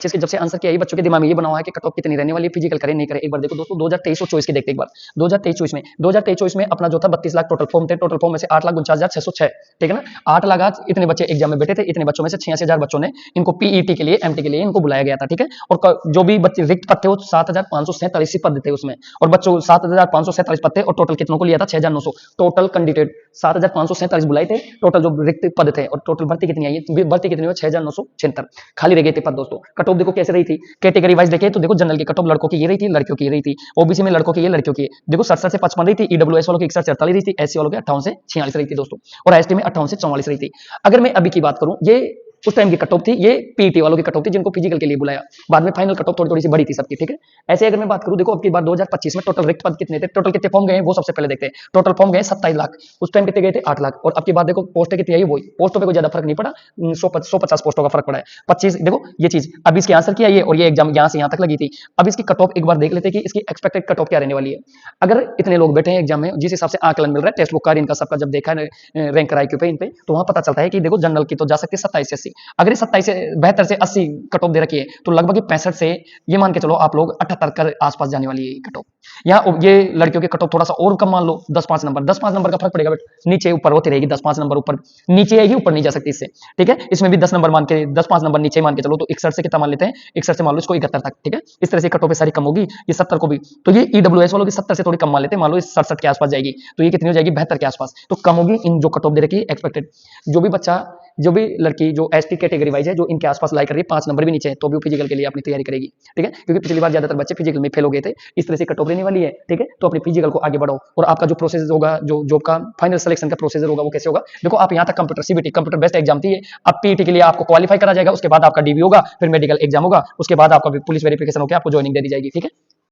इसके जब से आंसर किया, बच्चों के दिमाग में ये बना हुआ है कि कट ऑफ कितनी रहने वाली है, फिजिकल करें नहीं करें। एक बार देखो दोस्तों 2023 और 24 की देखते एक बार। 2023-24 में अपना जो था 32 लाख टोटल फॉर्म थे, टोटल फॉर्म में से 8,49,606, ठीक है ना। 8 लाख आज इतने बच्चे एग्जाम में बैठे थे, इतने बच्चों में से 86,000 बच्चों ने इनको पीईटी के लिए, एमटी के लिए इनको बुलाया गया था, ठीक है। और जो भी बच्चे रिक्त पद थे वो 7,547 पद थे उसमें, और बच्चों 7,547 पद थे, और टोटल कितनों को लिया था 6,900। टोटल कैंडिडेट 7,547 बुलाए थे, टोटल जो रिक्त पद थे, और टोटल भर्ती कितनी आई है, भर्ती कितनी हुई 6,976 खाली रह गए थे पद दोस्तों। कट ऑफ देखो कैसे रही थी, कैटेगरी वाइज देखे तो देखो जनरल की कट ऑफ लड़कों की ये रही थी, लड़कियों की ये रही थी, ओबीसी में लड़कों की ये, लड़कियों की देखो 67 से 55 रही थी, ईडब्ल्यूएस वालों की 61 से 48 रही थी, एससी वालों की 58 से 46 रही थी दोस्तों, और एसटी में 58 से 44 रही थी। अगर मैं अभी की बात करूं, ये उस टाइम की कट ऑफ थी, ये पीटी वालों की कट ऑफ थी जिनको फिजिकल के लिए बुलाया, बाद में फाइनल कट ऑफ थोड़ी थोड़ी सी बढ़ी थी सबकी, ठीक है। ऐसे अगर मैं बात करूं, देखो अब की बार 2025 में टोटल रिक्त पद कितने थे, टोटल कितने फॉर्म गए वो सबसे पहले देखते हैं। टोटल फॉर्म गए 27 लाख, उस टाइम कितने गए थे 8 लाख, और अब की बात देखो पोस्टें कितनी आई, वही पोस्टों पे कोई ज्यादा फर्क नहीं पड़ा, 150 पोस्टों का फर्क पड़ा है, 25 देखो ये चीज। अब इसके आंसर किया ये, और ये एग्जाम यहां से यहां तक लगी थी। अब इसकी कट ऑफ एक बार देख लेते हैं कि इसकी एक्सपेक्टेड कट ऑफ क्या रहने वाली है। अगर इतने लोग बैठे हैं एग्जाम में, जिस हिसाब से आकलन मिल रहा है, टेक्स्ट बुक का इनका सबका जब देखा है रैंक आईक्यू पे इन पे, तो वहां पता चलता है कि देखो जनरल की तो जा सकती है 27 से 80, अगर 27 से 72 से 80 कट ऑफ दे रखी है, तो लगभग 65 से ये मान के चलो आप लोग 78 के आसपास जाने वाली है कट ऑफ। यहाँ ये लड़कियों के कट ऑफ थोड़ा सा और कम मान लो, 10-5 नंबर, 10-5 नंबर का फर्क पड़ेगा, बट नीचे ऊपर होती रहेगी, 10-5 नंबर ऊपर नीचे आएगी, ऊपर नहीं जा सकती इससे, ठीक है। इसमें भी 10 नंबर मान के, 10-5 नंबर नीचे मान के चलो, तो 61 से कितना मान लेते हैं, 61 से मान लो इसको 71 तक, ठीक है। इस तरह से कट ऑफ सारी कम होगी, ये 70 को भी, तो ये ईडब्ल्यूएस वालों की 70 से थोड़ी कम मान लेते हैं, मान लो इस 67 के आसपास जाएगी, तो ये कितनी हो जाएगी 72 के आसपास, तो कम होगी इन जो कट ऑफ दे रखी है एक्सपेक्टेड। जो भी बच्चा, जो भी लड़की जो एसटी कैटेगरी वाइज है, जो इनके आसपास लाई कर रही है, 5 नंबर भी नीचे है, तो भी फिजिकल के लिए अपनी तैयारी करेगी, ठीक है, क्योंकि पिछली बार ज्यादातर बच्चे फिजिकल में फेल हो गए थे। इस तरह से कट ऑफ रहने वाली है, ठीक है। तो अपनी फिजिकल को आगे बढ़ाओ, और आपका जो प्रोसेस होगा, जो जॉब का फाइनल सिलेक्शन का प्रोसेस होगा, वो कैसे होगा देखो। आप यहाँ तक computer CBT, computer best exam थी, अब पीटी के लिए आपको क्वालिफाई करा जाएगा, उसके बाद आपका डीबी होगा, फिर मेडिकल एग्जाम होगा, उसके बाद आपका पुलिस वेरिफिकेशन होकर आपको ज्वाइनिंग दे दी जाएगी, ठीक है।